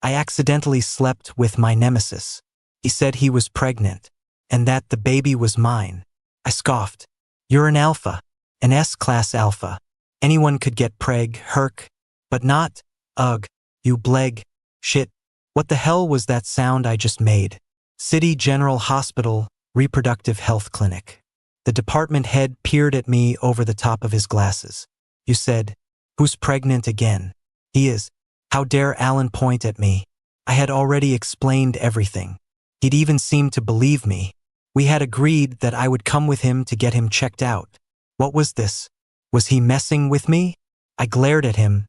I accidentally slept with my nemesis. He said he was pregnant, and that the baby was mine. I scoffed. You're an alpha, an S-class alpha. Anyone could get herc, but not, ugh, you bleg, shit. What the hell was that sound I just made? City General Hospital, Reproductive Health Clinic. The department head peered at me over the top of his glasses. You said, who's pregnant again? He is. How dare Alan point at me? I had already explained everything. He'd even seemed to believe me. We had agreed that I would come with him to get him checked out. What was this? Was he messing with me? I glared at him,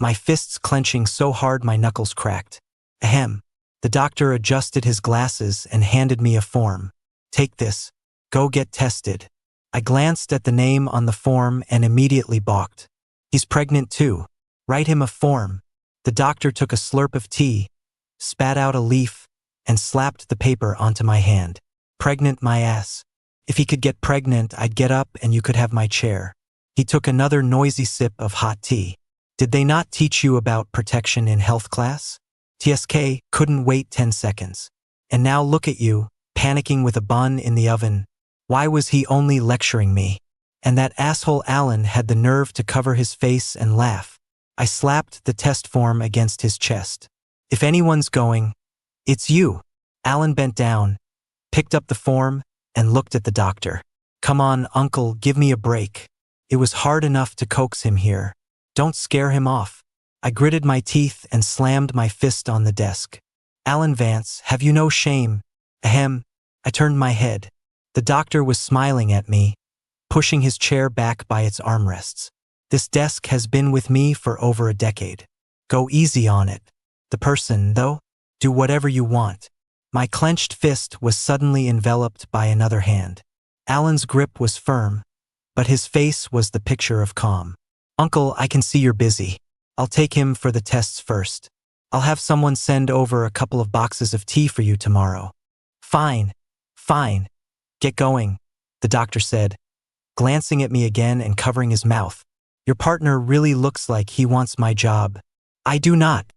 my fists clenching so hard my knuckles cracked. Ahem. The doctor adjusted his glasses and handed me a form. Take this. Go get tested. I glanced at the name on the form and immediately balked. He's pregnant too. Write him a form. The doctor took a slurp of tea, spat out a leaf, and slapped the paper onto my hand. Pregnant my ass. If he could get pregnant, I'd get up and you could have my chair. He took another noisy sip of hot tea. Did they not teach you about protection in health class? TSK couldn't wait 10 seconds. And now look at you, panicking with a bun in the oven. Why was he only lecturing me? And that asshole Alan had the nerve to cover his face and laugh. I slapped the test form against his chest. If anyone's going, it's you. Alan bent down, picked up the form, and looked at the doctor. Come on, uncle, give me a break. It was hard enough to coax him here. Don't scare him off. I gritted my teeth and slammed my fist on the desk. Alan Vance, have you no shame? Ahem. I turned my head. The doctor was smiling at me, pushing his chair back by its armrests. This desk has been with me for over a decade. Go easy on it. The person, though, do whatever you want. My clenched fist was suddenly enveloped by another hand. Alan's grip was firm, but his face was the picture of calm. Uncle, I can see you're busy. I'll take him for the tests first. I'll have someone send over a couple of boxes of tea for you tomorrow. Fine. Get going, the doctor said, glancing at me again and covering his mouth. Your partner really looks like he wants my job. I do not.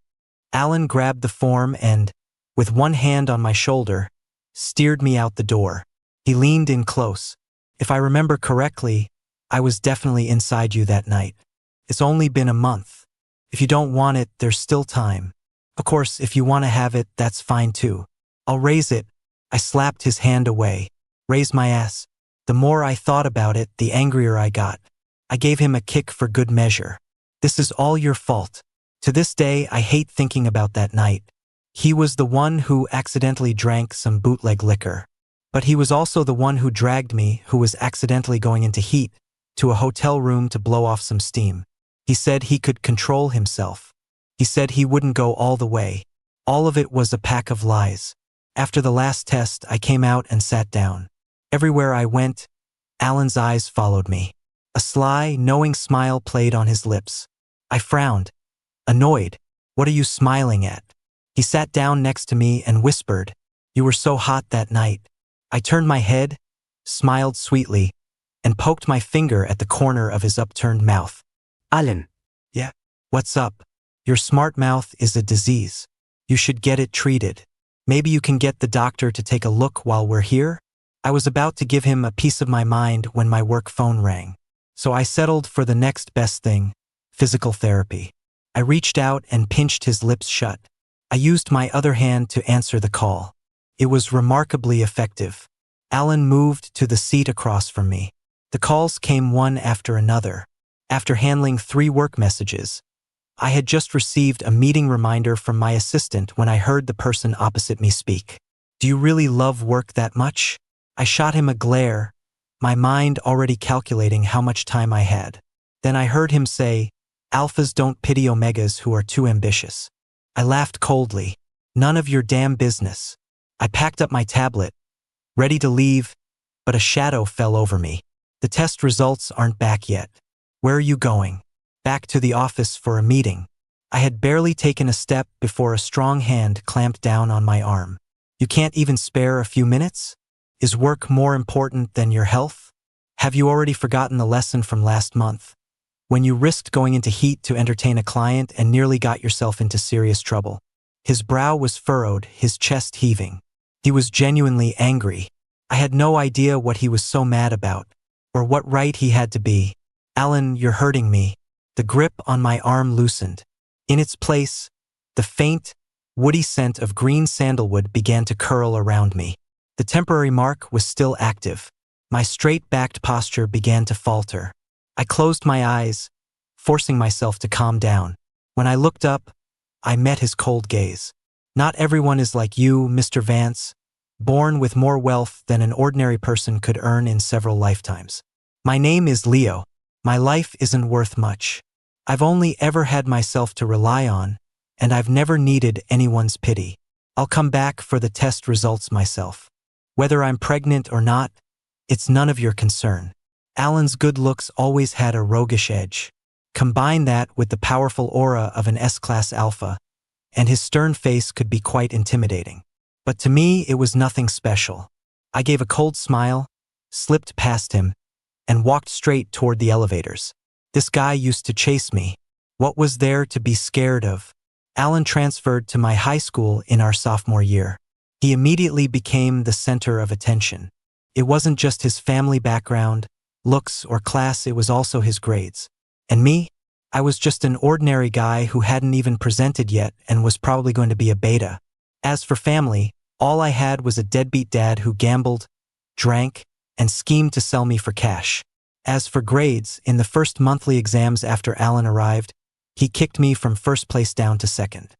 Alan grabbed the form and, with one hand on my shoulder, steered me out the door. He leaned in close. If I remember correctly, I was definitely inside you that night. It's only been a month. If you don't want it, there's still time. Of course, if you want to have it, that's fine too. I'll raise it. I slapped his hand away. Raise my ass. The more I thought about it, the angrier I got. I gave him a kick for good measure. This is all your fault. To this day, I hate thinking about that night. He was the one who accidentally drank some bootleg liquor. But he was also the one who dragged me, who was accidentally going into heat, to a hotel room to blow off some steam. He said he could control himself. He said he wouldn't go all the way. All of it was a pack of lies. After the last test, I came out and sat down. Everywhere I went, Alan's eyes followed me. A sly, knowing smile played on his lips. I frowned. Annoyed. What are you smiling at? He sat down next to me and whispered, You were so hot that night. I turned my head, smiled sweetly, and poked my finger at the corner of his upturned mouth. Alan. Yeah? What's up? Your smart mouth is a disease. You should get it treated. Maybe you can get the doctor to take a look while we're here? I was about to give him a piece of my mind when my work phone rang. So I settled for the next best thing, physical therapy. I reached out and pinched his lips shut. I used my other hand to answer the call. It was remarkably effective. Alan moved to the seat across from me. The calls came one after another. After handling 3 work messages, I had just received a meeting reminder from my assistant when I heard the person opposite me speak. Do you really love work that much? I shot him a glare, my mind already calculating how much time I had. Then I heard him say, Alphas don't pity omegas who are too ambitious. I laughed coldly. None of your damn business. I packed up my tablet, ready to leave, but a shadow fell over me. The test results aren't back yet. Where are you going? Back to the office for a meeting. I had barely taken a step before a strong hand clamped down on my arm. You can't even spare a few minutes? Is work more important than your health? Have you already forgotten the lesson from last month, when you risked going into heat to entertain a client and nearly got yourself into serious trouble? His brow was furrowed, his chest heaving. He was genuinely angry. I had no idea what he was so mad about, or what right he had to be. "Alan, you're hurting me." The grip on my arm loosened. In its place, the faint, woody scent of green sandalwood began to curl around me. The temporary mark was still active. My straight-backed posture began to falter. I closed my eyes, forcing myself to calm down. When I looked up, I met his cold gaze. "Not everyone is like you, Mr. Vance, born with more wealth than an ordinary person could earn in several lifetimes. My name is Leo. My life isn't worth much. I've only ever had myself to rely on, and I've never needed anyone's pity. I'll come back for the test results myself. Whether I'm pregnant or not, it's none of your concern." Alan's good looks always had a roguish edge. Combine that with the powerful aura of an S-class alpha, and his stern face could be quite intimidating. But to me, it was nothing special. I gave a cold smile, slipped past him, and walked straight toward the elevators. This guy used to chase me. What was there to be scared of? Alan transferred to my high school in our sophomore year. He immediately became the center of attention. It wasn't just his family background, looks, or class, it was also his grades. And me? I was just an ordinary guy who hadn't even presented yet and was probably going to be a beta. As for family, all I had was a deadbeat dad who gambled, drank, and schemed to sell me for cash. As for grades, in the first monthly exams after Alan arrived, he kicked me from first place down to second.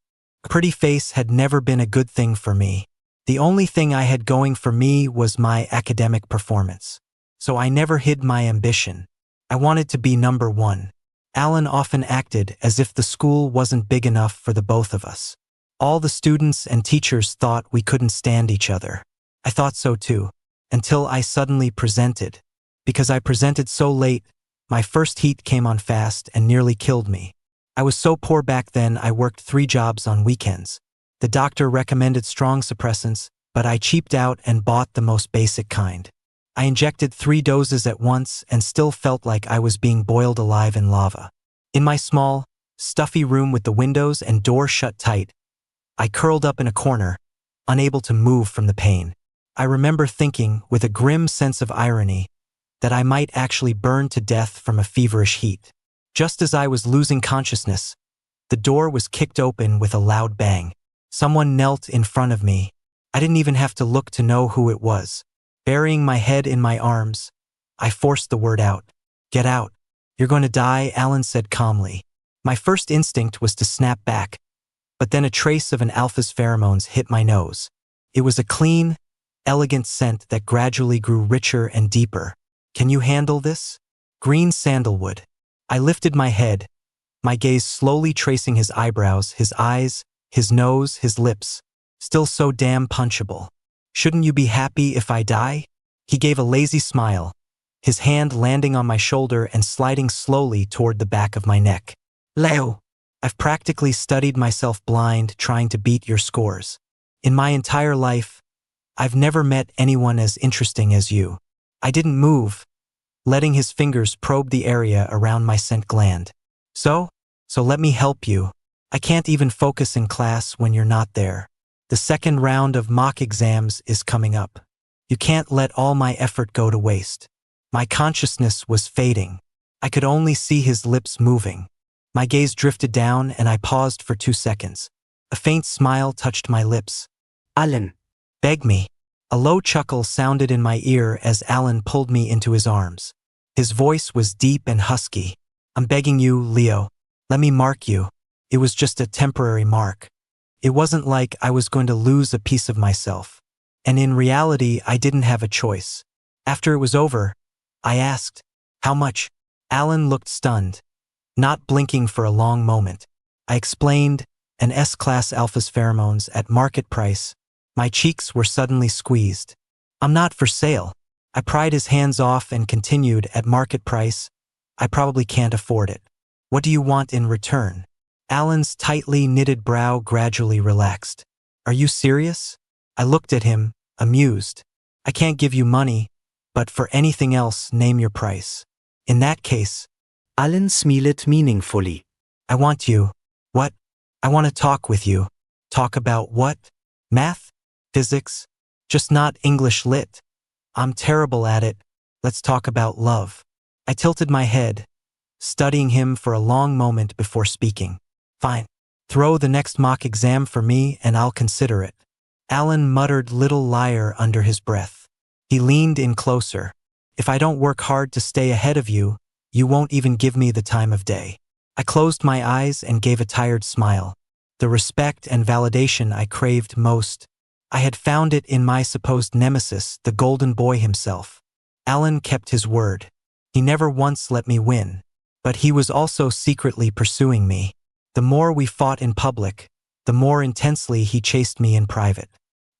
A pretty face had never been a good thing for me. The only thing I had going for me was my academic performance. So I never hid my ambition. I wanted to be number one. Alan often acted as if the school wasn't big enough for the both of us. All the students and teachers thought we couldn't stand each other. I thought so too, until I suddenly presented. Because I presented so late, my first heat came on fast and nearly killed me. I was so poor back then I worked 3 jobs on weekends. The doctor recommended strong suppressants, but I cheaped out and bought the most basic kind. I injected 3 doses at once and still felt like I was being boiled alive in lava. In my small, stuffy room with the windows and door shut tight, I curled up in a corner, unable to move from the pain. I remember thinking, with a grim sense of irony, that I might actually burn to death from a feverish heat. Just as I was losing consciousness, the door was kicked open with a loud bang. Someone knelt in front of me. I didn't even have to look to know who it was. Burying my head in my arms, I forced the word out. "Get out. You're going to die," Alan said calmly. My first instinct was to snap back, but then a trace of an alpha's pheromones hit my nose. It was a clean, elegant scent that gradually grew richer and deeper. "Can you handle this?" Green sandalwood. I lifted my head, my gaze slowly tracing his eyebrows, his eyes, his nose, his lips. Still so damn punchable. "Shouldn't you be happy if I die?" He gave a lazy smile, his hand landing on my shoulder and sliding slowly toward the back of my neck. "Leo, I've practically studied myself blind trying to beat your scores. In my entire life, I've never met anyone as interesting as you." I didn't move, letting his fingers probe the area around my scent gland. So let me help you. I can't even focus in class when you're not there. The second round of mock exams is coming up. You can't let all my effort go to waste." My consciousness was fading. I could only see his lips moving. My gaze drifted down and I paused for 2 seconds. A faint smile touched my lips. "Alan, beg me." A low chuckle sounded in my ear as Alan pulled me into his arms. His voice was deep and husky. "I'm begging you, Leo. Let me mark you." It was just a temporary mark. It wasn't like I was going to lose a piece of myself. And in reality, I didn't have a choice. After it was over, I asked, "How much?" Alan looked stunned, not blinking for a long moment. I explained, an S-class alpha's pheromones at market price. My cheeks were suddenly squeezed. "I'm not for sale." I pried his hands off and continued, "At market price, I probably can't afford it. What do you want in return?" Alan's tightly knitted brow gradually relaxed. "Are you serious?" I looked at him, amused. "I can't give you money, but for anything else, name your price." "In that case," Alan smiled meaningfully. "I want you." "What?" "I want to talk with you." Talk about what? Math? Physics? Just not English lit. I'm terrible at it. Let's talk about love. I tilted my head, studying him for a long moment before speaking. Fine. Throw the next mock exam for me and I'll consider it. Alan muttered little liar under his breath. He leaned in closer. If I don't work hard to stay ahead of you, you won't even give me the time of day. I closed my eyes and gave a tired smile. The respect and validation I craved most. I had found it in my supposed nemesis, the golden boy himself. Alan kept his word. He never once let me win. But he was also secretly pursuing me. The more we fought in public, the more intensely he chased me in private.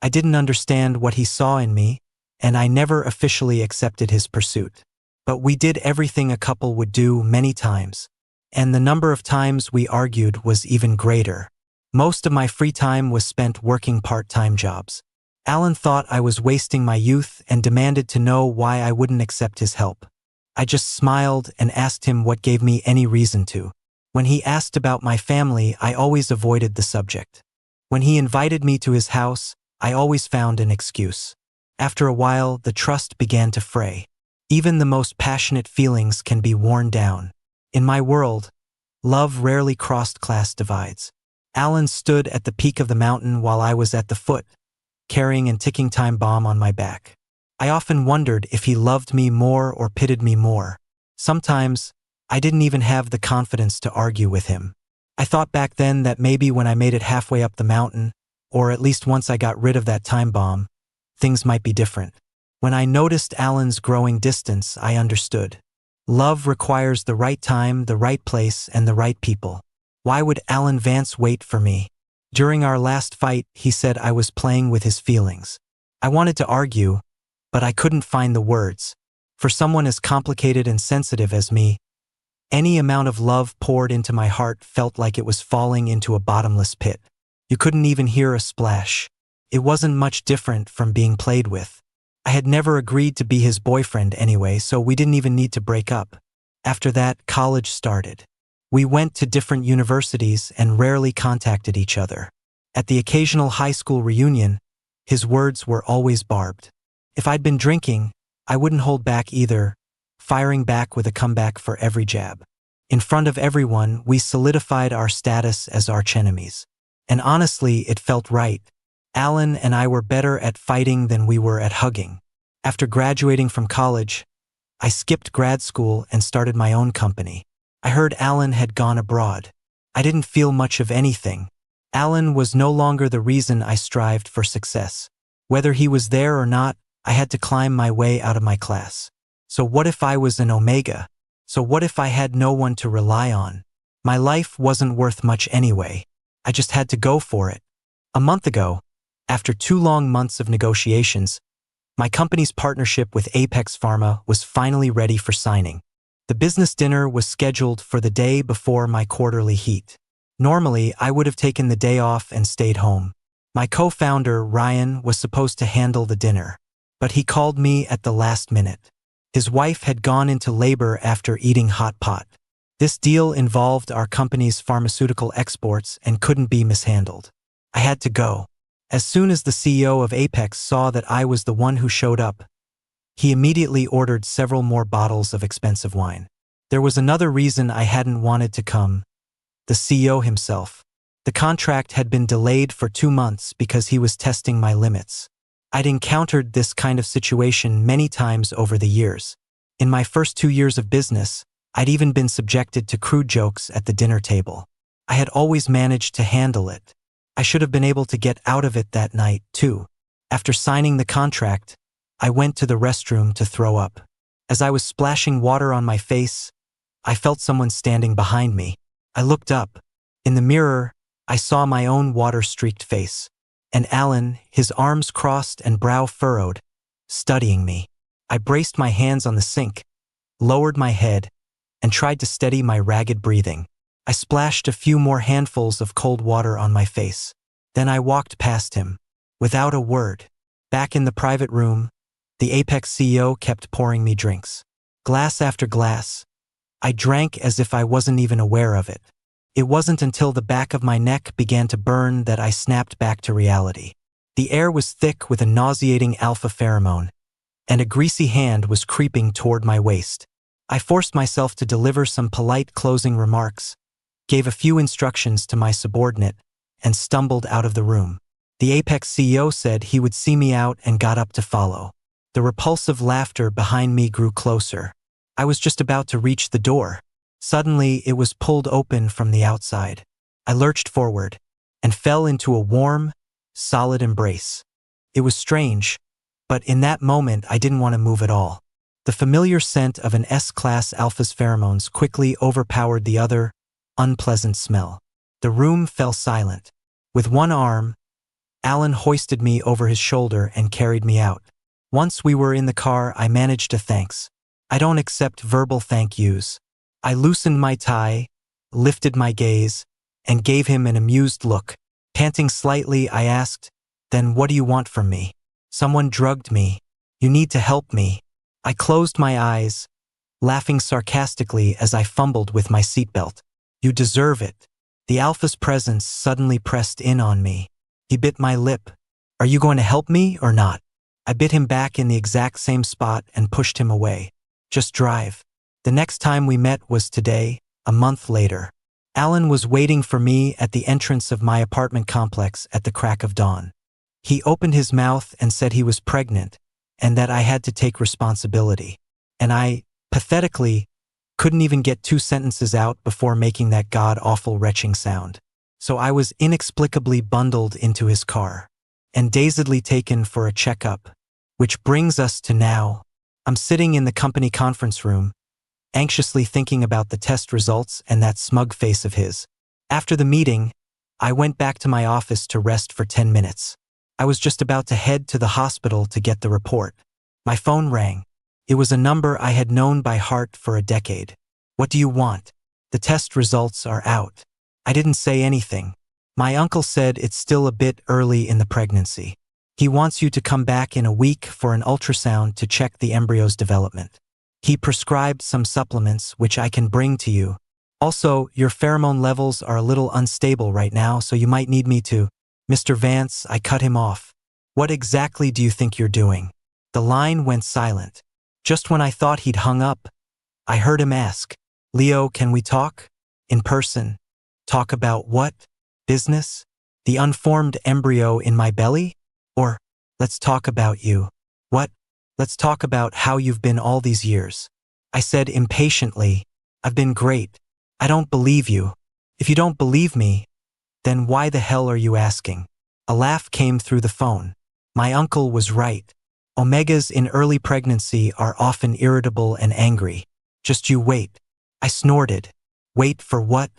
I didn't understand what he saw in me, and I never officially accepted his pursuit. But we did everything a couple would do many times. And the number of times we argued was even greater. Most of my free time was spent working part-time jobs. Alan thought I was wasting my youth and demanded to know why I wouldn't accept his help. I just smiled and asked him what gave me any reason to. When he asked about my family, I always avoided the subject. When he invited me to his house, I always found an excuse. After a while, the trust began to fray. Even the most passionate feelings can be worn down. In my world, love rarely crossed class divides. Alan stood at the peak of the mountain while I was at the foot, carrying a ticking time bomb on my back. I often wondered if he loved me more or pitied me more. Sometimes, I didn't even have the confidence to argue with him. I thought back then that maybe when I made it halfway up the mountain, or at least once I got rid of that time bomb, things might be different. When I noticed Alan's growing distance, I understood. Love requires the right time, the right place, and the right people. Why would Alan Vance wait for me? During our last fight, he said I was playing with his feelings. I wanted to argue, but I couldn't find the words. For someone as complicated and sensitive as me, any amount of love poured into my heart felt like it was falling into a bottomless pit. You couldn't even hear a splash. It wasn't much different from being played with. I had never agreed to be his boyfriend anyway, so we didn't even need to break up. After that, college started. We went to different universities and rarely contacted each other. At the occasional high school reunion, his words were always barbed. If I'd been drinking, I wouldn't hold back either, firing back with a comeback for every jab. In front of everyone, we solidified our status as archenemies. And honestly, it felt right. Alan and I were better at fighting than we were at hugging. After graduating from college, I skipped grad school and started my own company. I heard Alan had gone abroad. I didn't feel much of anything. Alan was no longer the reason I strived for success. Whether he was there or not, I had to climb my way out of my class. So what if I was an omega? So what if I had no one to rely on? My life wasn't worth much anyway. I just had to go for it. A month ago, after 2 long months of negotiations, my company's partnership with Apex Pharma was finally ready for signing. The business dinner was scheduled for the day before my quarterly heat. Normally, I would have taken the day off and stayed home. My co-founder, Ryan, was supposed to handle the dinner, but he called me at the last minute. His wife had gone into labor after eating hot pot. This deal involved our company's pharmaceutical exports and couldn't be mishandled. I had to go. As soon as the CEO of Apex saw that I was the one who showed up, he immediately ordered several more bottles of expensive wine. There was another reason I hadn't wanted to come: the CEO himself. The contract had been delayed for 2 months because he was testing my limits. I'd encountered this kind of situation many times over the years. In my first 2 years of business, I'd even been subjected to crude jokes at the dinner table. I had always managed to handle it. I should have been able to get out of it that night, too. After signing the contract, I went to the restroom to throw up. As I was splashing water on my face, I felt someone standing behind me. I looked up. In the mirror, I saw my own water-streaked face. And Alan, his arms crossed and brow furrowed, studying me. I braced my hands on the sink, lowered my head, and tried to steady my ragged breathing. I splashed a few more handfuls of cold water on my face. Then I walked past him, without a word. Back in the private room, the Apex CEO kept pouring me drinks. Glass after glass. I drank as if I wasn't even aware of it. It wasn't until the back of my neck began to burn that I snapped back to reality. The air was thick with a nauseating alpha pheromone, and a greasy hand was creeping toward my waist. I forced myself to deliver some polite closing remarks, gave a few instructions to my subordinate, and stumbled out of the room. The Apex CEO said he would see me out and got up to follow. The repulsive laughter behind me grew closer. I was just about to reach the door. Suddenly, it was pulled open from the outside. I lurched forward and fell into a warm, solid embrace. It was strange, but in that moment I didn't want to move at all. The familiar scent of an S-class alpha's pheromones quickly overpowered the other, unpleasant smell. The room fell silent. With one arm, Alan hoisted me over his shoulder and carried me out. Once we were in the car, I managed a thanks. I don't accept verbal thank yous. I loosened my tie, lifted my gaze, and gave him an amused look. Panting slightly, I asked, "Then what do you want from me?" "Someone drugged me. You need to help me." I closed my eyes, laughing sarcastically as I fumbled with my seatbelt. "You deserve it." The alpha's presence suddenly pressed in on me. He bit my lip. "Are you going to help me or not?" I bit him back in the exact same spot and pushed him away. "Just drive." The next time we met was today, a month later. Alan was waiting for me at the entrance of my apartment complex at the crack of dawn. He opened his mouth and said he was pregnant and that I had to take responsibility. And I, pathetically, couldn't even get 2 sentences out before making that god-awful retching sound. So I was inexplicably bundled into his car and dazedly taken for a checkup. Which brings us to now. I'm sitting in the company conference room, anxiously thinking about the test results and that smug face of his. After the meeting, I went back to my office to rest for 10 minutes. I was just about to head to the hospital to get the report. My phone rang. It was a number I had known by heart for a decade. "What do you want?" "The test results are out." I didn't say anything. My uncle said it's still a bit early in the pregnancy. He wants you to come back in a week for an ultrasound to check the embryo's development. He prescribed some supplements which I can bring to you. Also, your pheromone levels are a little unstable right now, so you might need me to. "Mr. Vance," I cut him off. "What exactly do you think you're doing?" The line went silent. Just when I thought he'd hung up, I heard him ask, "Leo, can we talk? In person?" "Talk about what? Business? The unformed embryo in my belly? Or, let's talk about you?" "What?" "Let's talk about how you've been all these years." I said impatiently, "I've been great. I don't believe you. If you don't believe me, then why the hell are you asking?" A laugh came through the phone. My uncle was right. Omegas in early pregnancy are often irritable and angry. "Just you wait." I snorted. "Wait for what?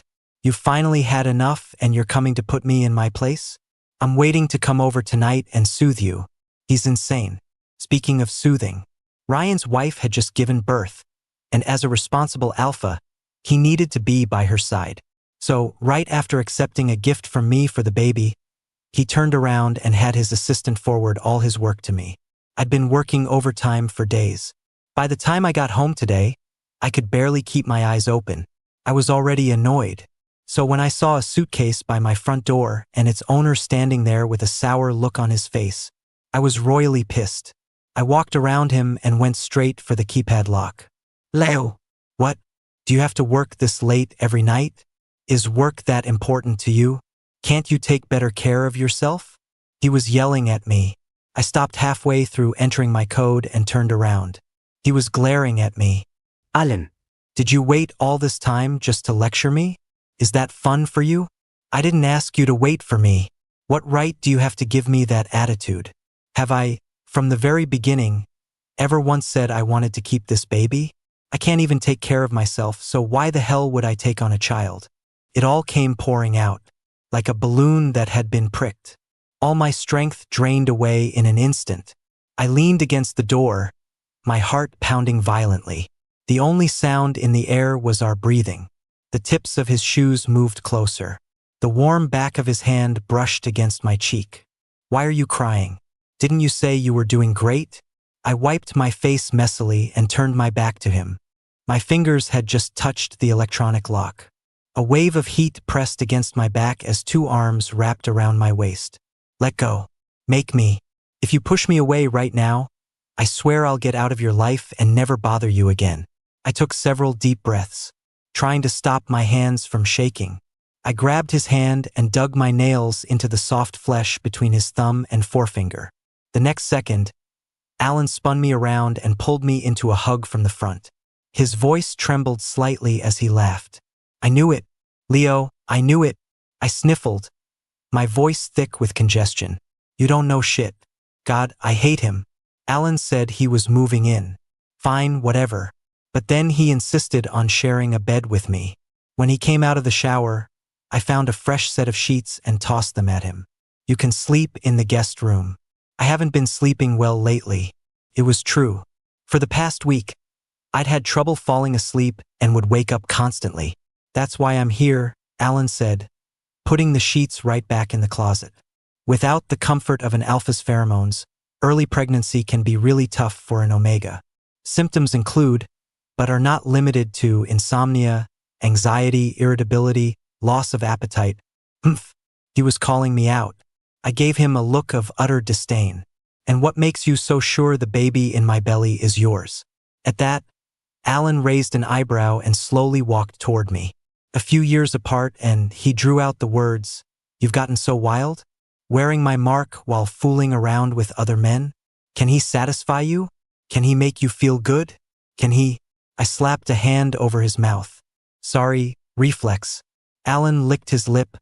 You finally had enough and you're coming to put me in my place? I'm waiting to come over tonight and soothe you." He's insane. Speaking of soothing, Ryan's wife had just given birth, and as a responsible alpha, he needed to be by her side. So, right after accepting a gift from me for the baby, he turned around and had his assistant forward all his work to me. I'd been working overtime for days. By the time I got home today, I could barely keep my eyes open. I was already annoyed. So when I saw a suitcase by my front door and its owner standing there with a sour look on his face, I was royally pissed. I walked around him and went straight for the keypad lock. "Leo." "What? Do you have to work this late every night? Is work that important to you? Can't you take better care of yourself?" He was yelling at me. I stopped halfway through entering my code and turned around. He was glaring at me. "Alan, did you wait all this time just to lecture me? Is that fun for you? I didn't ask you to wait for me. What right do you have to give me that attitude? Have I, from the very beginning, ever once said I wanted to keep this baby? I can't even take care of myself, so why the hell would I take on a child?" It all came pouring out, like a balloon that had been pricked. All my strength drained away in an instant. I leaned against the door, my heart pounding violently. The only sound in the air was our breathing. The tips of his shoes moved closer. The warm back of his hand brushed against my cheek. "Why are you crying? Didn't you say you were doing great?" I wiped my face messily and turned my back to him. My fingers had just touched the electronic lock. A wave of heat pressed against my back as two arms wrapped around my waist. Let go. Make me. If you push me away right now, I swear I'll get out of your life and never bother you again. I took several deep breaths, trying to stop my hands from shaking. I grabbed his hand and dug my nails into the soft flesh between his thumb and forefinger. The next second, Alan spun me around and pulled me into a hug from the front. His voice trembled slightly as he laughed. I knew it, Leo, I knew it. I sniffled, my voice thick with congestion. You don't know shit. God, I hate him. Alan said he was moving in. Fine, whatever. But then he insisted on sharing a bed with me. When he came out of the shower, I found a fresh set of sheets and tossed them at him. You can sleep in the guest room. I haven't been sleeping well lately. It was true. For the past week, I'd had trouble falling asleep and would wake up constantly. That's why I'm here, Alan said, putting the sheets right back in the closet. Without the comfort of an alpha's pheromones, early pregnancy can be really tough for an omega. Symptoms include, but are not limited to, insomnia, anxiety, irritability, loss of appetite. He was calling me out. I gave him a look of utter disdain. And what makes you so sure the baby in my belly is yours? At that, Alan raised an eyebrow and slowly walked toward me. A few years apart, and he drew out the words, "You've gotten so wild? Wearing my mark while fooling around with other men? Can he satisfy you? Can he make you feel good? Can he?" I slapped a hand over his mouth. Sorry, reflex. Alan licked his lip,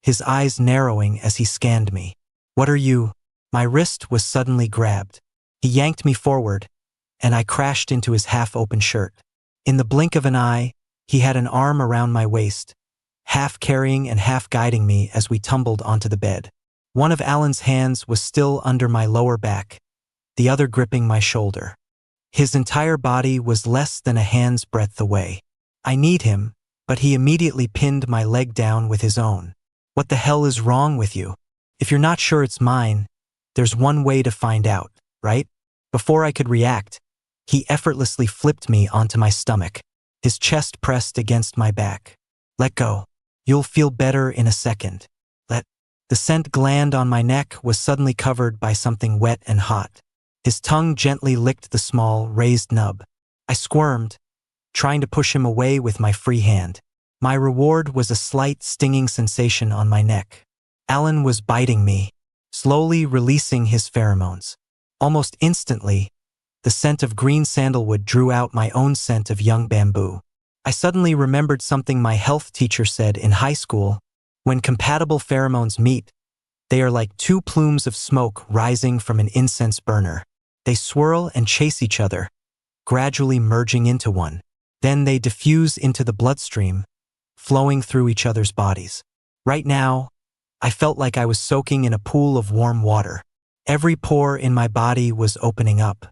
his eyes narrowing as he scanned me. What are you? My wrist was suddenly grabbed. He yanked me forward, and I crashed into his half-open shirt. In the blink of an eye, he had an arm around my waist, half carrying and half guiding me as we tumbled onto the bed. One of Alan's hands was still under my lower back, the other gripping my shoulder. His entire body was less than a hand's breadth away. I kneed him, but he immediately pinned my leg down with his own. What the hell is wrong with you? If you're not sure it's mine, there's one way to find out, right? Before I could react, he effortlessly flipped me onto my stomach, his chest pressed against my back. Let go. You'll feel better in a second. The scent gland on my neck was suddenly covered by something wet and hot. His tongue gently licked the small, raised nub. I squirmed, trying to push him away with my free hand. My reward was a slight stinging sensation on my neck. Alan was biting me, slowly releasing his pheromones. Almost instantly, the scent of green sandalwood drew out my own scent of young bamboo. I suddenly remembered something my health teacher said in high school. When compatible pheromones meet, they are like two plumes of smoke rising from an incense burner. They swirl and chase each other, gradually merging into one. Then they diffuse into the bloodstream, flowing through each other's bodies. Right now, I felt like I was soaking in a pool of warm water. Every pore in my body was opening up.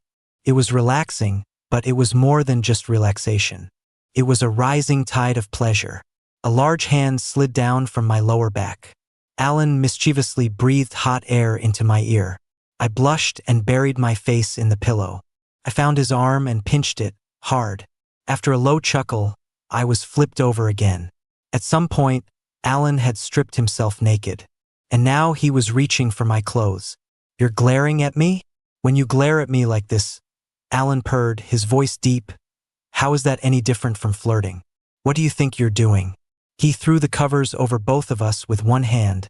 It was relaxing, but it was more than just relaxation. It was a rising tide of pleasure. A large hand slid down from my lower back. Alan mischievously breathed hot air into my ear. I blushed and buried my face in the pillow. I found his arm and pinched it, hard. After a low chuckle, I was flipped over again. At some point, Alan had stripped himself naked. And now he was reaching for my clothes. You're glaring at me? When you glare at me like this, Alan purred, his voice deep. How is that any different from flirting? What do you think you're doing? He threw the covers over both of us with one hand,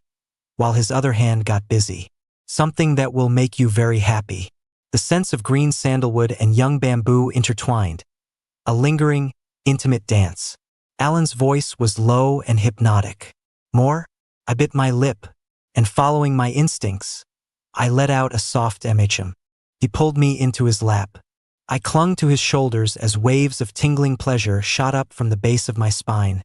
while his other hand got busy. Something that will make you very happy. The scents of green sandalwood and young bamboo intertwined. A lingering, intimate dance. Alan's voice was low and hypnotic. More? I bit my lip, and following my instincts, I let out a soft MHM. He pulled me into his lap. I clung to his shoulders as waves of tingling pleasure shot up from the base of my spine,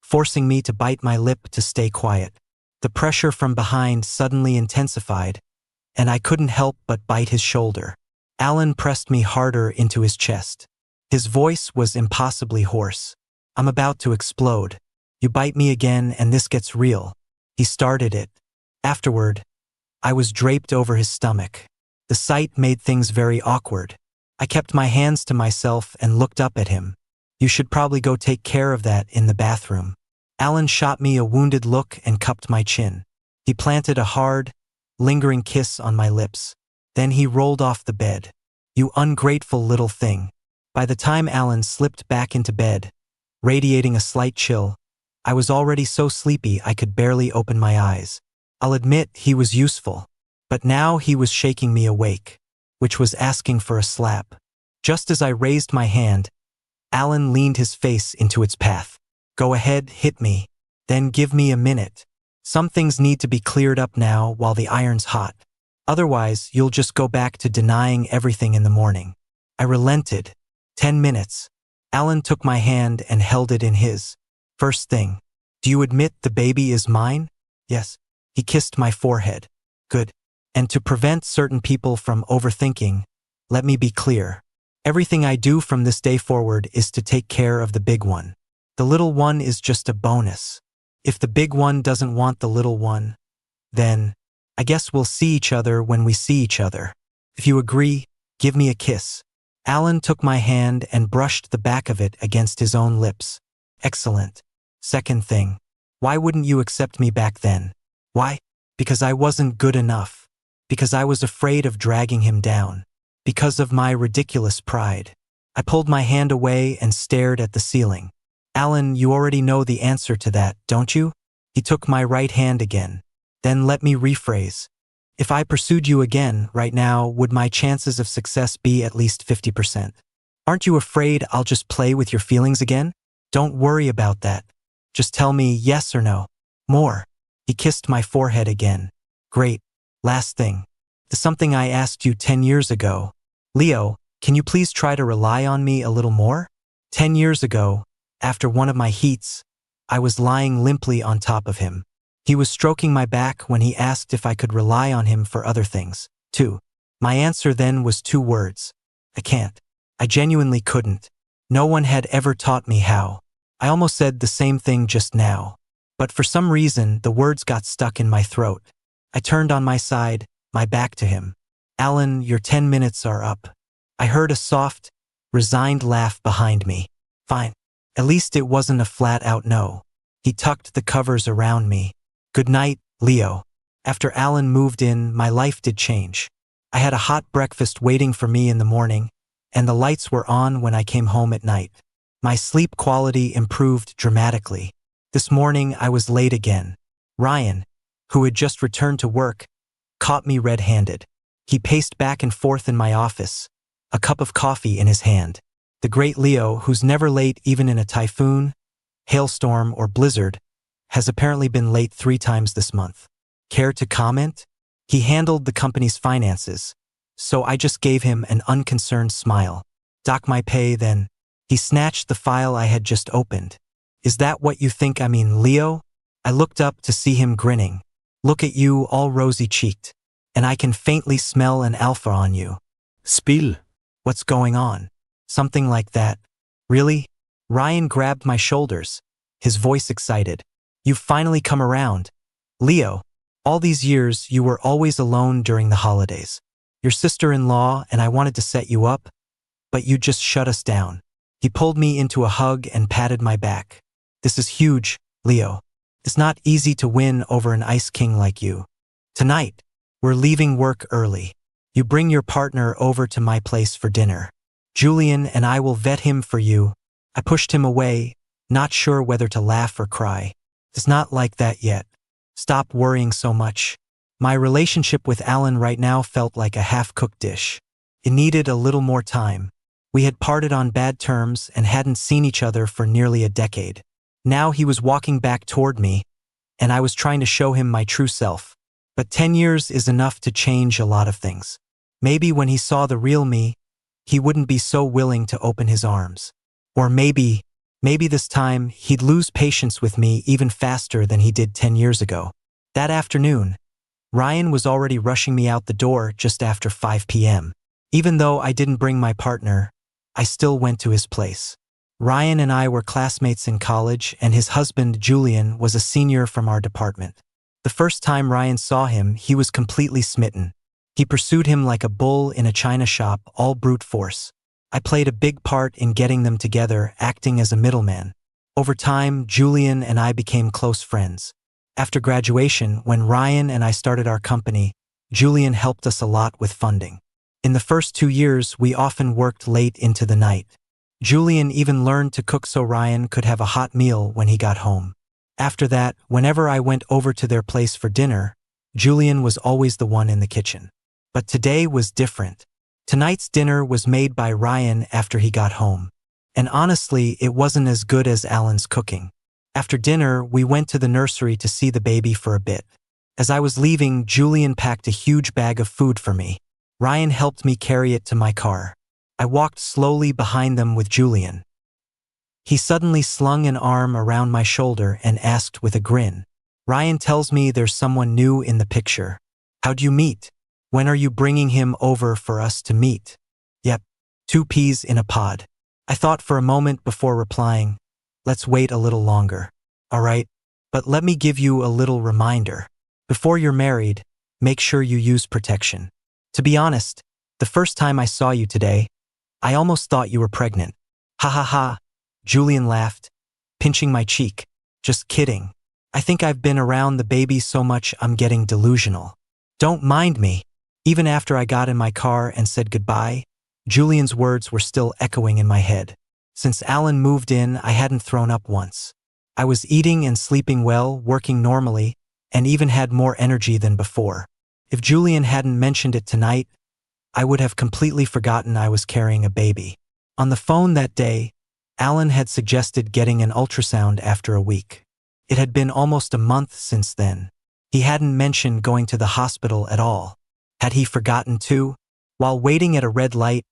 forcing me to bite my lip to stay quiet. The pressure from behind suddenly intensified, and I couldn't help but bite his shoulder. Alan pressed me harder into his chest. His voice was impossibly hoarse. I'm about to explode. You bite me again and this gets real. He started it. Afterward, I was draped over his stomach. The sight made things very awkward. I kept my hands to myself and looked up at him. You should probably go take care of that in the bathroom. Alan shot me a wounded look and cupped my chin. He planted a hard, lingering kiss on my lips. Then he rolled off the bed. You ungrateful little thing. By the time Alan slipped back into bed, radiating a slight chill, I was already so sleepy I could barely open my eyes. I'll admit he was useful. But now he was shaking me awake, which was asking for a slap. Just as I raised my hand, Alan leaned his face into its path. Go ahead, hit me. Then give me a minute. Some things need to be cleared up now while the iron's hot. Otherwise, you'll just go back to denying everything in the morning. I relented. 10 minutes. Alan took my hand and held it in his. First thing. Do you admit the baby is mine? Yes. He kissed my forehead. Good. And to prevent certain people from overthinking, let me be clear. Everything I do from this day forward is to take care of the big one. The little one is just a bonus. If the big one doesn't want the little one, then I guess we'll see each other when we see each other. If you agree, give me a kiss. Alan took my hand and brushed the back of it against his own lips. Excellent. Second thing. Why wouldn't you accept me back then? Why? Because I wasn't good enough. Because I was afraid of dragging him down. Because of my ridiculous pride. I pulled my hand away and stared at the ceiling. Alan, you already know the answer to that, don't you? He took my right hand again. Then let me rephrase. If I pursued you again, right now, would my chances of success be at least 50%? Aren't you afraid I'll just play with your feelings again? Don't worry about that. Just tell me yes or no. More. He kissed my forehead again. Great. Last thing. The something I asked you 10 years ago. Leo, can you please try to rely on me a little more? 10 years ago, after one of my heats, I was lying limply on top of him. He was stroking my back when he asked if I could rely on him for other things, too. My answer then was 2 words. I can't. I genuinely couldn't. No one had ever taught me how. I almost said the same thing just now. But for some reason, the words got stuck in my throat. I turned on my side, my back to him. Alan, your 10 minutes are up. I heard a soft, resigned laugh behind me. Fine. At least it wasn't a flat-out no. He tucked the covers around me. Good night, Leo. After Alan moved in, my life did change. I had a hot breakfast waiting for me in the morning, and the lights were on when I came home at night. My sleep quality improved dramatically. This morning, I was late again. Ryan, who had just returned to work, caught me red-handed. He paced back and forth in my office, a cup of coffee in his hand. The great Leo, who's never late even in a typhoon, hailstorm, or blizzard, has apparently been late 3 times this month. Care to comment? He handled the company's finances, so I just gave him an unconcerned smile. Dock my pay, then. He snatched the file I had just opened. Is that what you think I mean, Leo? I looked up to see him grinning. Look at you, all rosy-cheeked. And I can faintly smell an alpha on you. Spill. What's going on? Something like that. Really? Ryan grabbed my shoulders, his voice excited. You've finally come around. Leo, all these years you were always alone during the holidays. Your sister-in-law and I wanted to set you up, but you just shut us down. He pulled me into a hug and patted my back. This is huge, Leo. It's not easy to win over an ice king like you. Tonight, we're leaving work early. You bring your partner over to my place for dinner. Julian and I will vet him for you. I pushed him away, not sure whether to laugh or cry. It's not like that yet. Stop worrying so much. My relationship with Alan right now felt like a half-cooked dish. It needed a little more time. We had parted on bad terms and hadn't seen each other for nearly a decade. Now he was walking back toward me, and I was trying to show him my true self. But 10 years is enough to change a lot of things. Maybe when he saw the real me, he wouldn't be so willing to open his arms. Or maybe this time he'd lose patience with me even faster than he did 10 years ago. That afternoon, Ryan was already rushing me out the door just after 5 p.m. Even though I didn't bring my partner, I still went to his place. Ryan and I were classmates in college, and his husband, Julian, was a senior from our department. The first time Ryan saw him, he was completely smitten. He pursued him like a bull in a china shop, all brute force. I played a big part in getting them together, acting as a middleman. Over time, Julian and I became close friends. After graduation, when Ryan and I started our company, Julian helped us a lot with funding. In the first 2 years, we often worked late into the night. Julian even learned to cook so Ryan could have a hot meal when he got home. After that, whenever I went over to their place for dinner, Julian was always the one in the kitchen. But today was different. Tonight's dinner was made by Ryan after he got home. And honestly, it wasn't as good as Alan's cooking. After dinner, we went to the nursery to see the baby for a bit. As I was leaving, Julian packed a huge bag of food for me. Ryan helped me carry it to my car. I walked slowly behind them with Julian. He suddenly slung an arm around my shoulder and asked with a grin, "Ryan tells me there's someone new in the picture. How'd you meet? When are you bringing him over for us to meet?" Yep, 2 peas in a pod. I thought for a moment before replying, "Let's wait a little longer. All right, but let me give you a little reminder. Before you're married, make sure you use protection. To be honest, the first time I saw you today, I almost thought you were pregnant." "Ha ha ha," Julian laughed, pinching my cheek. "Just kidding. I think I've been around the baby so much I'm getting delusional. Don't mind me." Even after I got in my car and said goodbye, Julian's words were still echoing in my head. Since Alan moved in, I hadn't thrown up once. I was eating and sleeping well, working normally, and even had more energy than before. If Julian hadn't mentioned it tonight, I would have completely forgotten I was carrying a baby. On the phone that day, Alan had suggested getting an ultrasound after a week. It had been almost a month since then. He hadn't mentioned going to the hospital at all. Had he forgotten too? While waiting at a red light,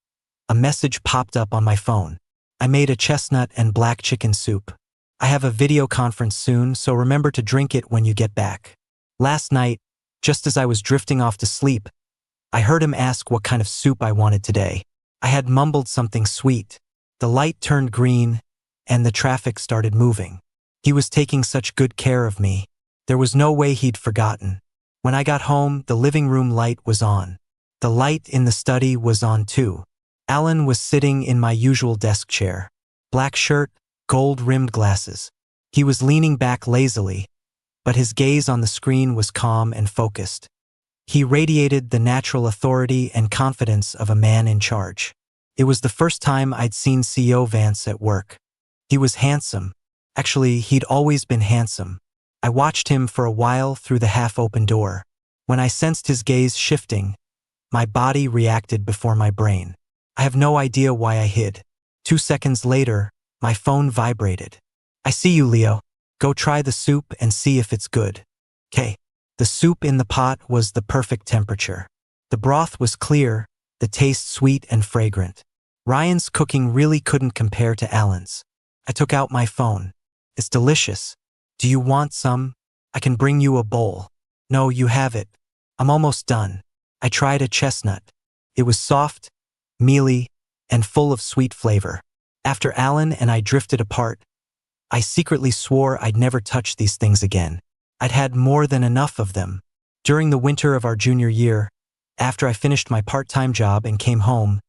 a message popped up on my phone. "I made a chestnut and black chicken soup. I have a video conference soon, so remember to drink it when you get back." Last night, just as I was drifting off to sleep, I heard him ask what kind of soup I wanted today. I had mumbled something sweet. The light turned green, and the traffic started moving. He was taking such good care of me. There was no way he'd forgotten. When I got home, the living room light was on. The light in the study was on too. Alan was sitting in my usual desk chair. Black shirt, gold-rimmed glasses. He was leaning back lazily, but his gaze on the screen was calm and focused. He radiated the natural authority and confidence of a man in charge. It was the first time I'd seen CEO Vance at work. He was handsome. Actually, he'd always been handsome. I watched him for a while through the half-open door. When I sensed his gaze shifting, my body reacted before my brain. I have no idea why I hid. 2 seconds later, my phone vibrated. "I see you, Leo. Go try the soup and see if it's good." "'Kay." The soup in the pot was the perfect temperature. The broth was clear, the taste sweet and fragrant. Ryan's cooking really couldn't compare to Alan's. I took out my phone. "It's delicious. Do you want some? I can bring you a bowl." "No, you have it. I'm almost done." I tried a chestnut. It was soft, mealy, and full of sweet flavor. After Alan and I drifted apart, I secretly swore I'd never touch these things again. I'd had more than enough of them. During the winter of our junior year, after I finished my part-time job and came home,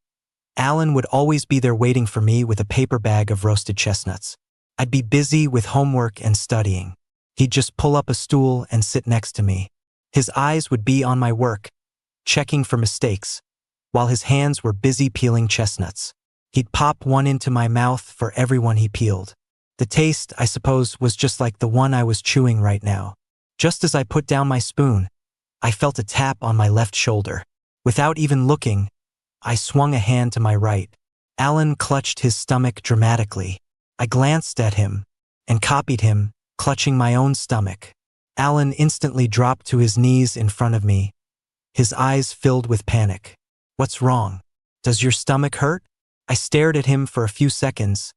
Alan would always be there waiting for me with a paper bag of roasted chestnuts. I'd be busy with homework and studying. He'd just pull up a stool and sit next to me. His eyes would be on my work, checking for mistakes, while his hands were busy peeling chestnuts. He'd pop one into my mouth for every one he peeled. The taste, I suppose, was just like the one I was chewing right now. Just as I put down my spoon, I felt a tap on my left shoulder. Without even looking, I swung a hand to my right. Alan clutched his stomach dramatically. I glanced at him and copied him, clutching my own stomach. Alan instantly dropped to his knees in front of me, his eyes filled with panic. "What's wrong? Does your stomach hurt?" I stared at him for a few seconds,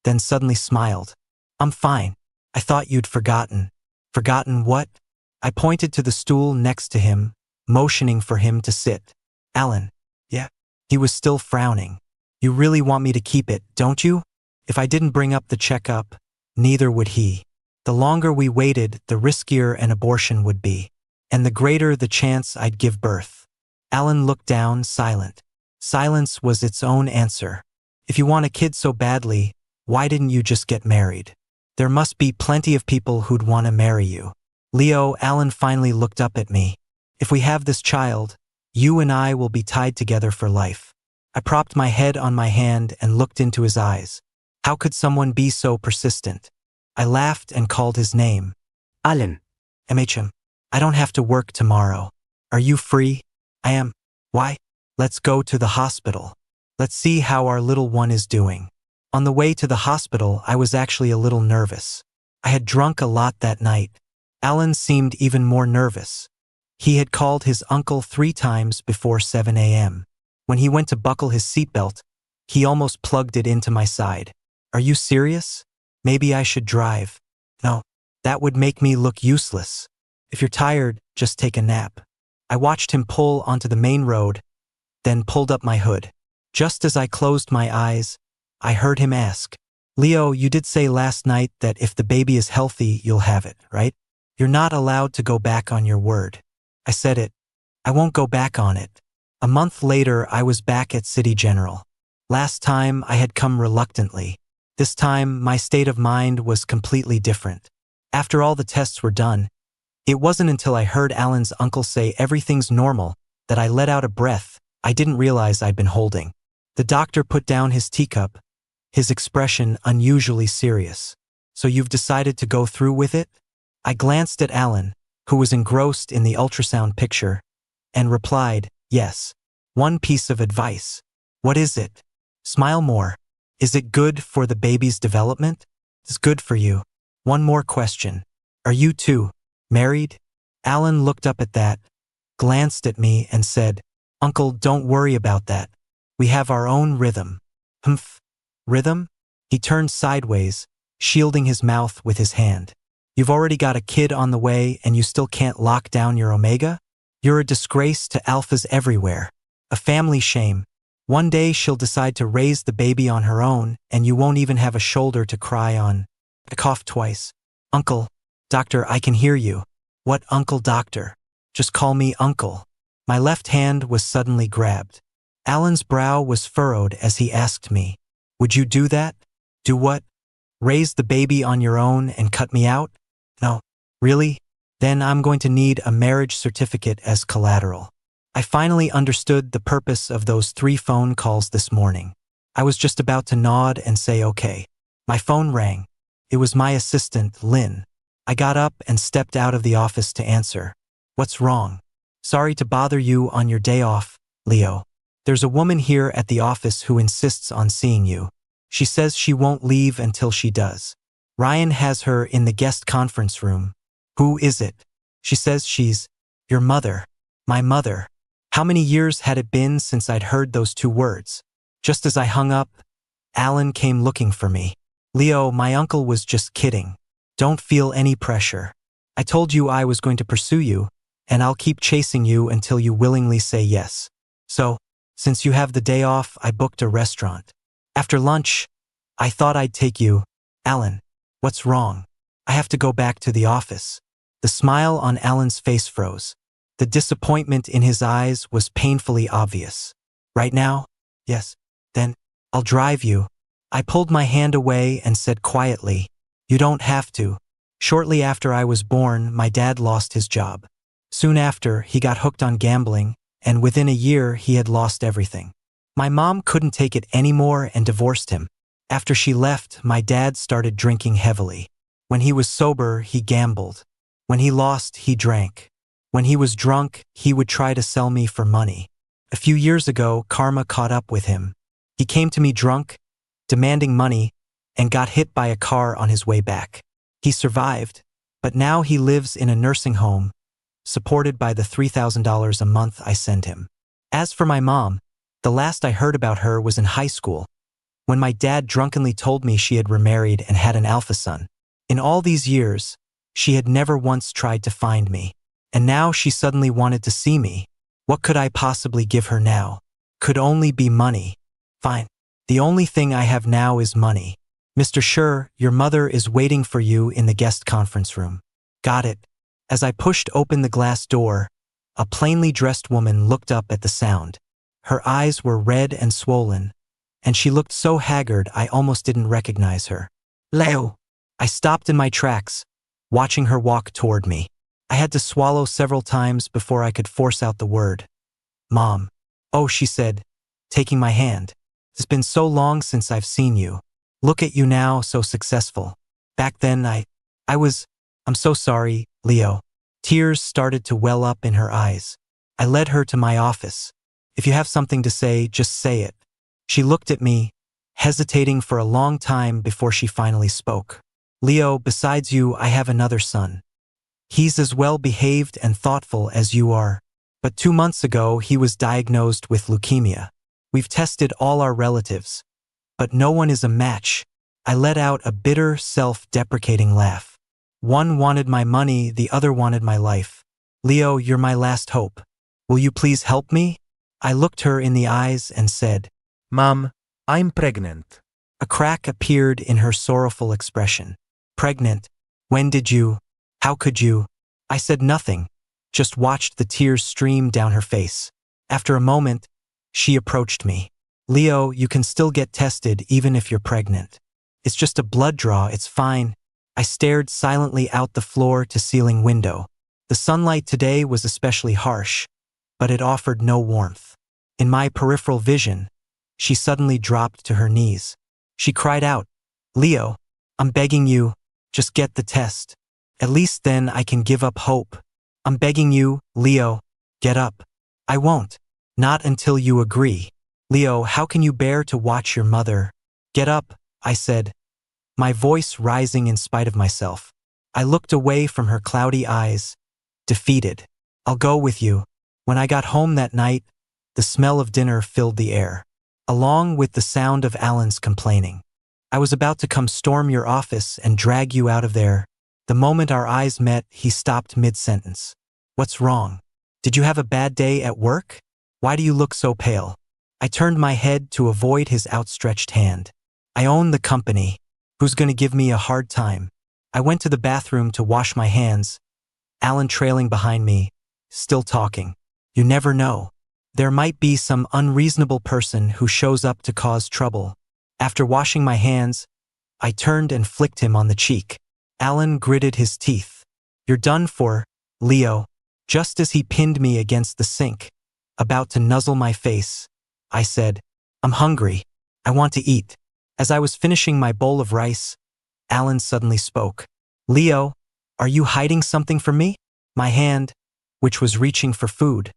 then suddenly smiled. "I'm fine. I thought you'd forgotten." "Forgotten what?" I pointed to the stool next to him, motioning for him to sit. "Alan." "Yeah." He was still frowning. "You really want me to keep it, don't you?" If I didn't bring up the checkup, neither would he. The longer we waited, the riskier an abortion would be, and the greater the chance I'd give birth. Alan looked down, silent. Silence was its own answer. "If you want a kid so badly, why didn't you just get married?" There must be plenty of people who'd want to marry you. Leo, Alan finally looked up at me. If we have this child, you and I will be tied together for life. I propped my head on my hand and looked into his eyes. How could someone be so persistent? I laughed and called his name. Alan. MHM. I don't have to work tomorrow. Are you free? I am. Why? Let's go to the hospital. Let's see how our little one is doing. On the way to the hospital, I was actually a little nervous. I had drunk a lot that night. Alan seemed even more nervous. He had called his uncle 3 times before 7 a.m. When he went to buckle his seatbelt, he almost plugged it into my side. Are you serious? Maybe I should drive. No, that would make me look useless. If you're tired, just take a nap. I watched him pull onto the main road, then pulled up my hood. Just as I closed my eyes, I heard him ask, Leo, you did say last night that if the baby is healthy, you'll have it, right? You're not allowed to go back on your word. I said it. I won't go back on it. A month later, I was back at City General. Last time, I had come reluctantly. This time, my state of mind was completely different. After all the tests were done, it wasn't until I heard Alan's uncle say everything's normal that I let out a breath I didn't realize I'd been holding. The doctor put down his teacup, his expression unusually serious. So you've decided to go through with it? I glanced at Alan, who was engrossed in the ultrasound picture, and replied, yes. One piece of advice. What is it? Smile more. Is it good for the baby's development? It's good for you. One more question. Are you two married? Alan looked up at that, glanced at me and said, Uncle, don't worry about that. We have our own rhythm. Humph. Rhythm? He turned sideways, shielding his mouth with his hand. You've already got a kid on the way and you still can't lock down your omega? You're a disgrace to alphas everywhere. A family shame. One day she'll decide to raise the baby on her own and you won't even have a shoulder to cry on. I coughed twice. Uncle. Doctor, I can hear you. What uncle, doctor? Just call me uncle. My left hand was suddenly grabbed. Alan's brow was furrowed as he asked me, would you do that? Do what? Raise the baby on your own and cut me out? No. Really? Then I'm going to need a marriage certificate as collateral. I finally understood the purpose of those 3 phone calls this morning. I was just about to nod and say okay. My phone rang. It was my assistant, Lynn. I got up and stepped out of the office to answer. What's wrong? Sorry to bother you on your day off, Leo. There's a woman here at the office who insists on seeing you. She says she won't leave until she does. Ryan has her in the guest conference room. Who is it? She says she's your mother. My mother. How many years had it been since I'd heard those 2 words? Just as I hung up, Alan came looking for me. Leo, my uncle was just kidding. Don't feel any pressure. I told you I was going to pursue you, and I'll keep chasing you until you willingly say yes. So, since you have the day off, I booked a restaurant. After lunch, I thought I'd take you. Alan, what's wrong? I have to go back to the office. The smile on Alan's face froze. The disappointment in his eyes was painfully obvious. Right now? Yes. Then, I'll drive you. I pulled my hand away and said quietly, you don't have to. Shortly after I was born, my dad lost his job. Soon after, he got hooked on gambling, and within a year, he had lost everything. My mom couldn't take it anymore and divorced him. After she left, my dad started drinking heavily. When he was sober, he gambled. When he lost, he drank. When he was drunk, he would try to sell me for money. A few years ago, karma caught up with him. He came to me drunk, demanding money, and got hit by a car on his way back. He survived, but now he lives in a nursing home, supported by the $3,000 a month I send him. As for my mom, the last I heard about her was in high school, when my dad drunkenly told me she had remarried and had an alpha son. In all these years, she had never once tried to find me, and now she suddenly wanted to see me. What could I possibly give her now? Could only be money. Fine. The only thing I have now is money. Mr. Schur, your mother is waiting for you in the guest conference room. Got it. As I pushed open the glass door, a plainly dressed woman looked up at the sound. Her eyes were red and swollen, and she looked so haggard I almost didn't recognize her. Leo. I stopped in my tracks, watching her walk toward me. I had to swallow several times before I could force out the word. Mom. Oh, she said, taking my hand. It's been so long since I've seen you. Look at you now, so successful. Back then I'm so sorry, Leo. Tears started to well up in her eyes. I led her to my office. If you have something to say, just say it. She looked at me, hesitating for a long time before she finally spoke. Leo, besides you, I have another son. He's as well behaved and thoughtful as you are. But 2 months ago, he was diagnosed with leukemia. We've tested all our relatives, but no one is a match. I let out a bitter, self-deprecating laugh. One wanted my money, the other wanted my life. Leo, you're my last hope. Will you please help me? I looked her in the eyes and said, Mom, I'm pregnant. A crack appeared in her sorrowful expression. Pregnant? When did you? How could you? I said nothing, just watched the tears stream down her face. After a moment, she approached me. Leo, you can still get tested even if you're pregnant. It's just a blood draw, it's fine. I stared silently out the floor-to-ceiling window. The sunlight today was especially harsh, but it offered no warmth. In my peripheral vision, she suddenly dropped to her knees. She cried out, Leo, I'm begging you, just get the test. At least then I can give up hope. I'm begging you, Leo, get up. I won't. Not until you agree. Leo, how can you bear to watch your mother? Get up, I said, my voice rising in spite of myself. I looked away from her cloudy eyes, defeated. I'll go with you. When I got home that night, the smell of dinner filled the air, along with the sound of Alan's complaining. I was about to come storm your office and drag you out of there. The moment our eyes met, he stopped mid-sentence. What's wrong? Did you have a bad day at work? Why do you look so pale? I turned my head to avoid his outstretched hand. I own the company. Who's going to give me a hard time? I went to the bathroom to wash my hands, Alan trailing behind me, still talking. You never know. There might be some unreasonable person who shows up to cause trouble. After washing my hands, I turned and flicked him on the cheek. Alan gritted his teeth. You're done for, Leo. Just as he pinned me against the sink, about to nuzzle my face, I said, I'm hungry. I want to eat. As I was finishing my bowl of rice, Alan suddenly spoke. Leo, are you hiding something from me? My hand, which was reaching for food,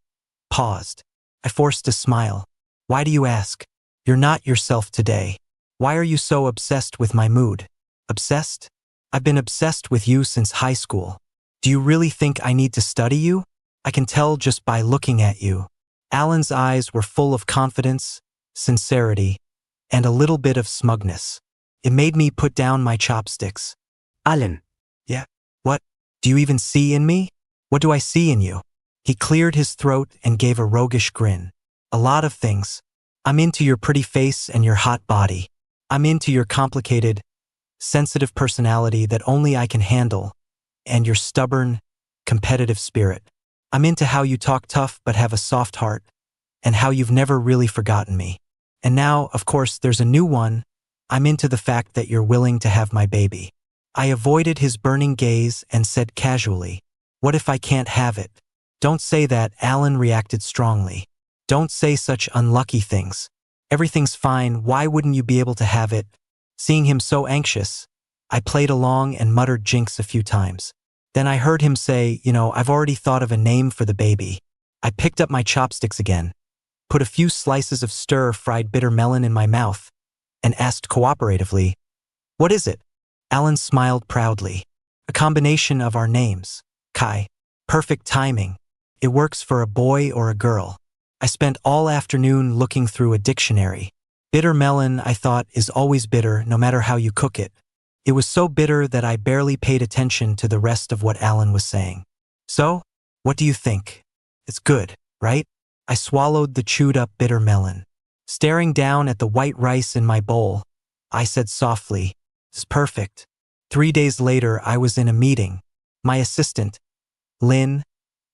paused. I forced a smile. Why do you ask? You're not yourself today. Why are you so obsessed with my mood? Obsessed? I've been obsessed with you since high school. Do you really think I need to study you? I can tell just by looking at you. Alan's eyes were full of confidence, sincerity, and a little bit of smugness. It made me put down my chopsticks. Alan. Yeah? What? Do you even see in me? What do I see in you? He cleared his throat and gave a roguish grin. A lot of things. I'm into your pretty face and your hot body. I'm into your complicated, sensitive personality that only I can handle, and your stubborn, competitive spirit. I'm into how you talk tough but have a soft heart, and how you've never really forgotten me. And now, of course, there's a new one. I'm into the fact that you're willing to have my baby. I avoided his burning gaze and said casually, what if I can't have it? Don't say that, Alan reacted strongly. Don't say such unlucky things. Everything's fine, why wouldn't you be able to have it? Seeing him so anxious, I played along and muttered jinx a few times. Then I heard him say, I've already thought of a name for the baby. I picked up my chopsticks again, put a few slices of stir-fried bitter melon in my mouth, and asked cooperatively, what is it? Alan smiled proudly. A combination of our names. Kai. Perfect timing. It works for a boy or a girl. I spent all afternoon looking through a dictionary. Bitter melon, I thought, is always bitter no matter how you cook it. It was so bitter that I barely paid attention to the rest of what Alan was saying. So, what do you think? It's good, right? I swallowed the chewed-up bitter melon. Staring down at the white rice in my bowl, I said softly, it's perfect. 3 days later, I was in a meeting. My assistant, Lynn,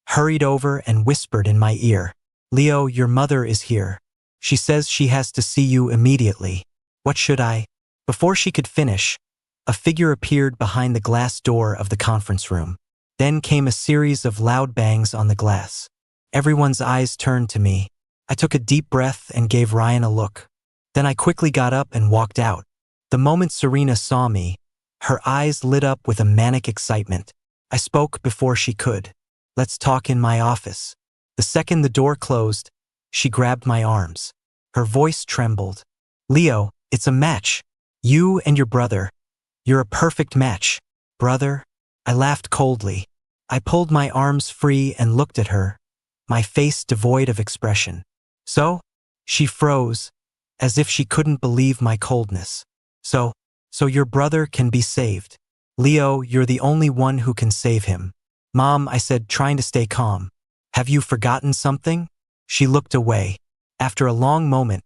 hurried over and whispered in my ear, Leo, your mother is here. She says she has to see you immediately. What should I? Before she could finish, A figure appeared behind the glass door of the conference room. Then came a series of loud bangs on the glass. Everyone's eyes turned to me. I took a deep breath and gave Ryan a look. Then I quickly got up and walked out. The moment Serena saw me, her eyes lit up with a manic excitement. I spoke before she could. "Let's talk in my office." The second the door closed, she grabbed my arms. Her voice trembled. "Leo, it's a match. You and your brother. You're a perfect match." "Brother?" I laughed coldly. I pulled my arms free and looked at her, my face devoid of expression. "So?" She froze, as if she couldn't believe my coldness. So your brother can be saved. Leo, you're the only one who can save him." "Mom," I said, trying to stay calm. "Have you forgotten something?" She looked away. After a long moment,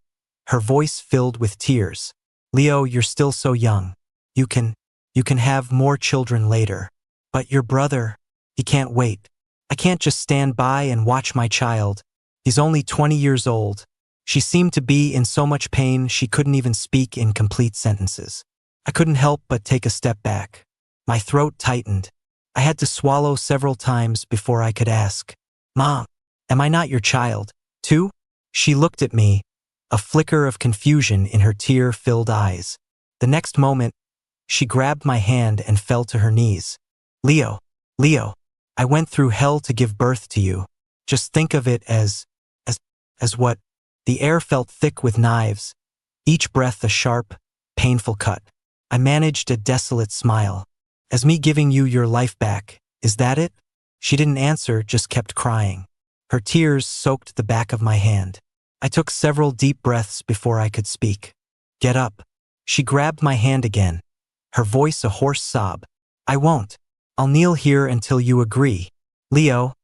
her voice filled with tears. "Leo, you're still so young. You can have more children later. But your brother, he can't wait. I can't just stand by and watch my child. He's only 20 years old." She seemed to be in so much pain she couldn't even speak in complete sentences. I couldn't help but take a step back. My throat tightened. I had to swallow several times before I could ask, "Mom, am I not your child, too?" She looked at me, a flicker of confusion in her tear-filled eyes. The next moment, she grabbed my hand and fell to her knees. Leo, I went through hell to give birth to you. Just think of it as what?" The air felt thick with knives, each breath a sharp, painful cut. I managed a desolate smile. "As me giving you your life back, is that it?" She didn't answer, just kept crying. Her tears soaked the back of my hand. I took several deep breaths before I could speak. "Get up." She grabbed my hand again, her voice a hoarse sob. "I won't. I'll kneel here until you agree. Leo,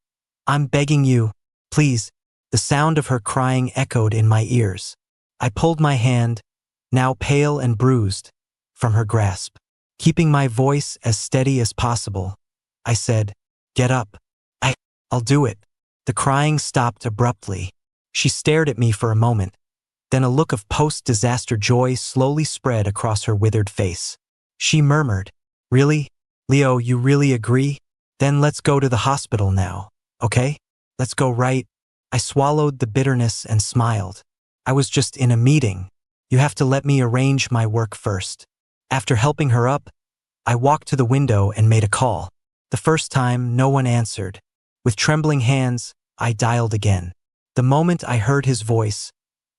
I'm begging you, please." The sound of her crying echoed in my ears. I pulled my hand, now pale and bruised, from her grasp. Keeping my voice as steady as possible, I said, "Get up. I'll do it." The crying stopped abruptly. She stared at me for a moment. Then a look of post-disaster joy slowly spread across her withered face. She murmured, "Really? Leo, you really agree? Then let's go to the hospital now, okay? Let's go right." I swallowed the bitterness and smiled. "I was just in a meeting. You have to let me arrange my work first." After helping her up, I walked to the window and made a call. The first time, no one answered. With trembling hands, I dialed again. The moment I heard his voice,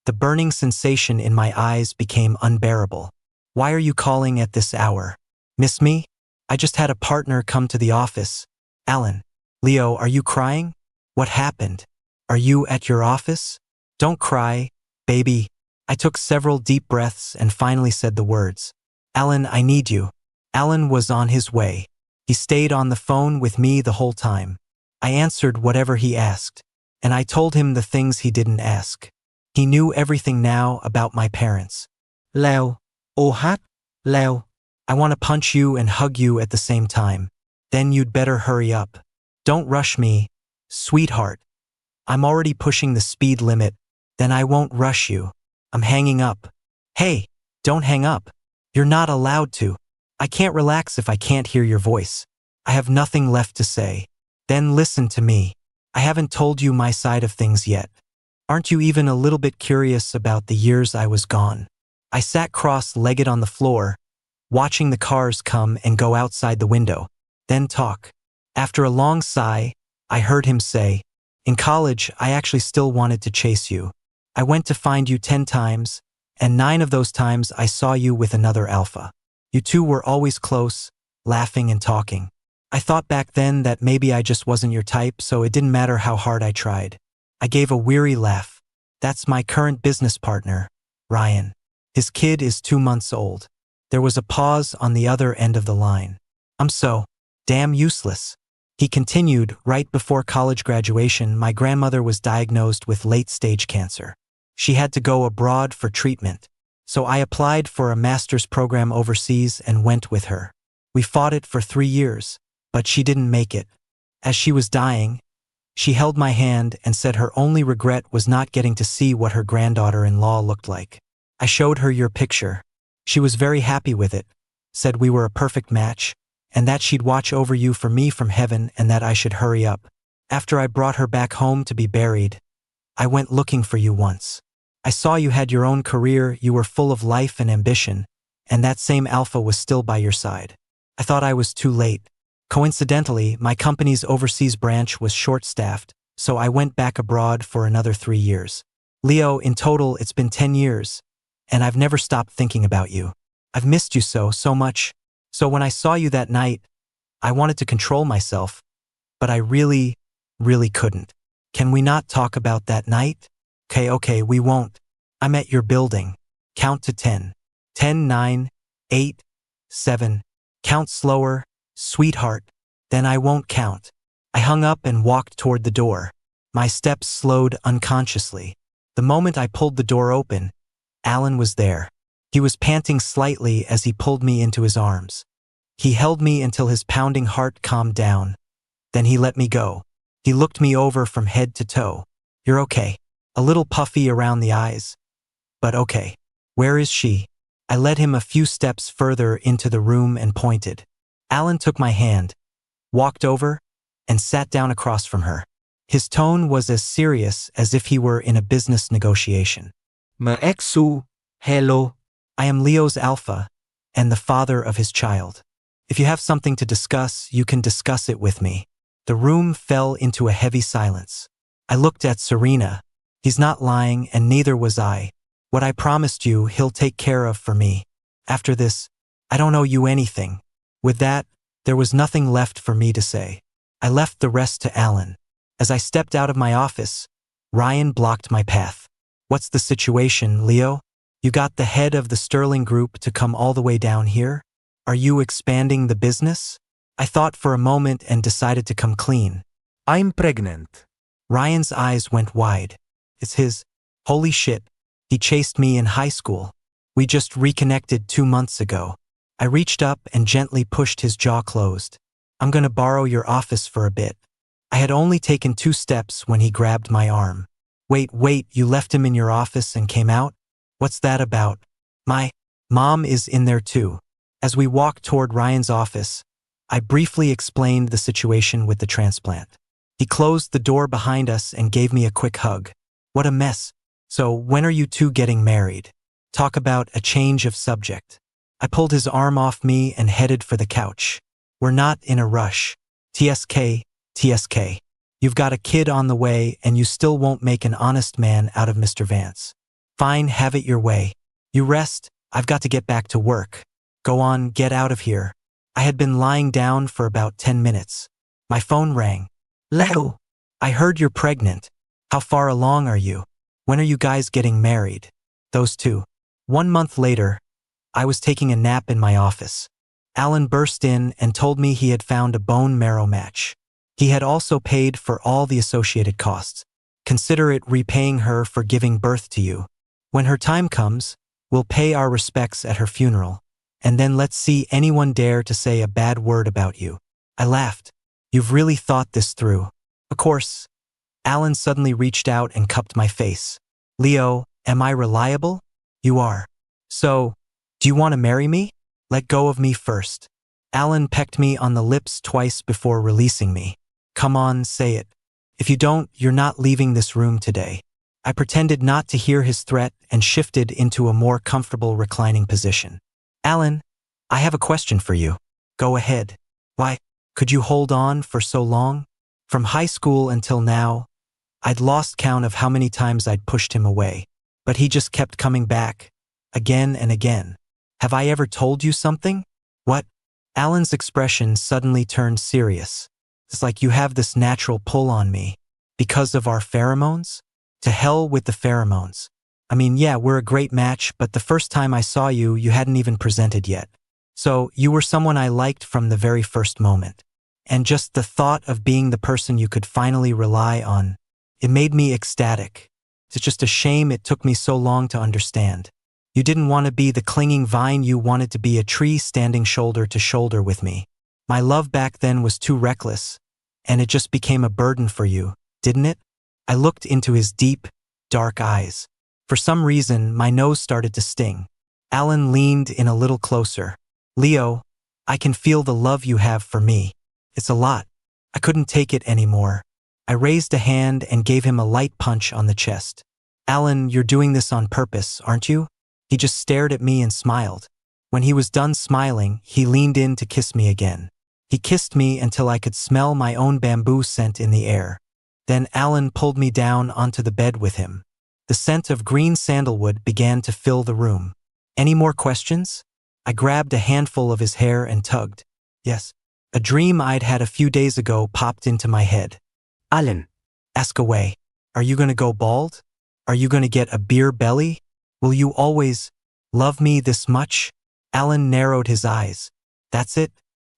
the burning sensation in my eyes became unbearable. "Why are you calling at this hour? Miss me? I just had a partner come to the office. Alan." "Leo, are you crying? What happened? Are you at your office?" "Don't cry, baby." I took several deep breaths and finally said the words. "Alan, I need you." Alan was on his way. He stayed on the phone with me the whole time. I answered whatever he asked, and I told him the things he didn't ask. He knew everything now about my parents. "Leo, Leo, I want to punch you and hug you at the same time. Then you'd better hurry up. Don't rush me, sweetheart. I'm already pushing the speed limit. Then I won't rush you. I'm hanging up." "Hey, don't hang up. You're not allowed to. I can't relax if I can't hear your voice. I have nothing left to say." "Then listen to me. I haven't told you my side of things yet. Aren't you even a little bit curious about the years I was gone?" I sat cross-legged on the floor, watching the cars come and go outside the window, then talk. After a long sigh, I heard him say, "In college, I actually still wanted to chase you. I went to find you 10 times, and 9 of those times I saw you with another alpha. You two were always close, laughing and talking. I thought back then that maybe I just wasn't your type, so it didn't matter how hard I tried." I gave a weary laugh. "That's my current business partner, Ryan. His kid is 2 months old." There was a pause on the other end of the line. "I'm so damn useless." He continued, "Right before college graduation, my grandmother was diagnosed with late-stage cancer. She had to go abroad for treatment. So I applied for a master's program overseas and went with her. We fought it for 3 years, but she didn't make it. As she was dying, she held my hand and said her only regret was not getting to see what her granddaughter-in-law looked like. I showed her your picture. She was very happy with it, said we were a perfect match, and that she'd watch over you for me from heaven and that I should hurry up. After I brought her back home to be buried, I went looking for you once. I saw you had your own career, you were full of life and ambition, and that same Alpha was still by your side. I thought I was too late. Coincidentally, my company's overseas branch was short-staffed, so I went back abroad for another 3 years. Leo, in total, it's been 10 years, and I've never stopped thinking about you. I've missed you so much. So when I saw you that night, I wanted to control myself, but I really couldn't. Can we not talk about that night? Okay, we won't. I'm at your building. Count to 10. 10, 9, 8, 7. Count slower, sweetheart. Then I won't count. I hung up and walked toward the door. My steps slowed unconsciously. The moment I pulled the door open, Alan was there. He was panting slightly as he pulled me into his arms. He held me until his pounding heart calmed down. Then he let me go. He looked me over from head to toe. You're okay. A little puffy around the eyes, but okay. Where is she? I led him a few steps further into the room and pointed. Alan took my hand, walked over, and sat down across from her. His tone was as serious as if he were in a business negotiation. Maeksu, hello. I am Leo's Alpha, and the father of his child. If you have something to discuss, you can discuss it with me. The room fell into a heavy silence. I looked at Serena. He's not lying, and neither was I. What I promised you, he'll take care of for me. After this, I don't owe you anything. With that, there was nothing left for me to say. I left the rest to Alan. As I stepped out of my office, Ryan blocked my path. What's the situation, Leo? You got the head of the Sterling Group to come all the way down here? Are you expanding the business? I thought for a moment and decided to come clean. I'm pregnant. Ryan's eyes went wide. It's his. Holy shit. He chased me in high school. We just reconnected 2 months ago. I reached up and gently pushed his jaw closed. I'm gonna borrow your office for a bit. I had only taken 2 steps when he grabbed my arm. Wait, you left him in your office and came out? What's that about? My mom is in there too. As we walked toward Ryan's office, I briefly explained the situation with the transplant. He closed the door behind us and gave me a quick hug. What a mess. So when are you two getting married? Talk about a change of subject. I pulled his arm off me and headed for the couch. We're not in a rush. TSK. You've got a kid on the way and you still won't make an honest man out of Mr. Vance. Fine, have it your way. You rest, I've got to get back to work. Go on, get out of here. I had been lying down for about 10 minutes. My phone rang. Leo. I heard you're pregnant. How far along are you? When are you guys getting married? Those two. 1 month later, I was taking a nap in my office. Alan burst in and told me he had found a bone marrow match. He had also paid for all the associated costs. Consider it repaying her for giving birth to you. When her time comes, we'll pay our respects at her funeral, and then let's see anyone dare to say a bad word about you. I laughed. You've really thought this through. Of course. Alan suddenly reached out and cupped my face. Leo, am I reliable? You are. So, do you want to marry me? Let go of me first. Alan pecked me on the lips twice before releasing me. Come on, say it. If you don't, you're not leaving this room today. I pretended not to hear his threat and shifted into a more comfortable reclining position. Alan, I have a question for you. Go ahead. Why, could you hold on for so long? From high school until now, I'd lost count of how many times I'd pushed him away, but he just kept coming back, again and again. Have I ever told you something? What? Alan's expression suddenly turned serious. It's like you have this natural pull on me. Because of our pheromones? To hell with the pheromones. I mean, yeah, we're a great match, but the first time I saw you, you hadn't even presented yet. So, you were someone I liked from the very first moment. And just the thought of being the person you could finally rely on, it made me ecstatic. It's just a shame it took me so long to understand. You didn't want to be the clinging vine, you wanted to be a tree standing shoulder to shoulder with me. My love back then was too reckless, and it just became a burden for you, didn't it? I looked into his deep, dark eyes. For some reason, my nose started to sting. Alan leaned in a little closer. Leo, I can feel the love you have for me. It's a lot. I couldn't take it anymore. I raised a hand and gave him a light punch on the chest. Alan, you're doing this on purpose, aren't you? He just stared at me and smiled. When he was done smiling, he leaned in to kiss me again. He kissed me until I could smell my own bamboo scent in the air. Then Alan pulled me down onto the bed with him. The scent of green sandalwood began to fill the room. Any more questions? I grabbed a handful of his hair and tugged. Yes. A dream I'd had a few days ago popped into my head. Alan. Ask away. Are you gonna go bald? Are you gonna get a beer belly? Will you always love me this much? Alan narrowed his eyes. That's it?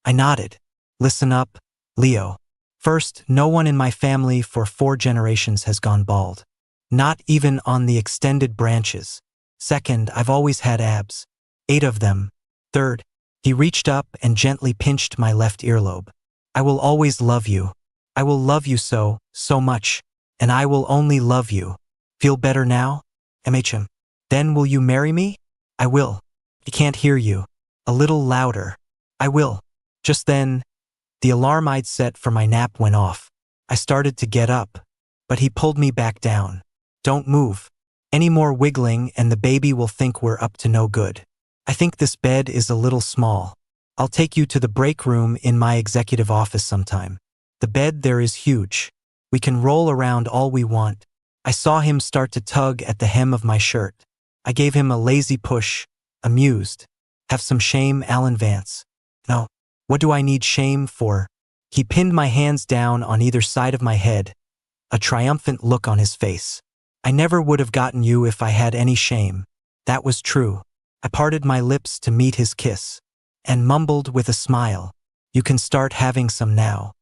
I nodded. Listen up, Leo. First, no one in my family for 4 generations has gone bald. Not even on the extended branches. Second, I've always had abs. 8 of them. Third, he reached up and gently pinched my left earlobe. I will always love you. I will love you so much. And I will only love you. Feel better now? MHM. Then will you marry me? I will. I can't hear you. A little louder. I will. Just then, the alarm I'd set for my nap went off. I started to get up, but he pulled me back down. Don't move. Any more wiggling and the baby will think we're up to no good. I think this bed is a little small. I'll take you to the break room in my executive office sometime. The bed there is huge. We can roll around all we want. I saw him start to tug at the hem of my shirt. I gave him a lazy push, amused. Have some shame, Alan Vance. No. What do I need shame for? He pinned my hands down on either side of my head, a triumphant look on his face. I never would have gotten you if I had any shame. That was true. I parted my lips to meet his kiss, and mumbled with a smile, you can start having some now.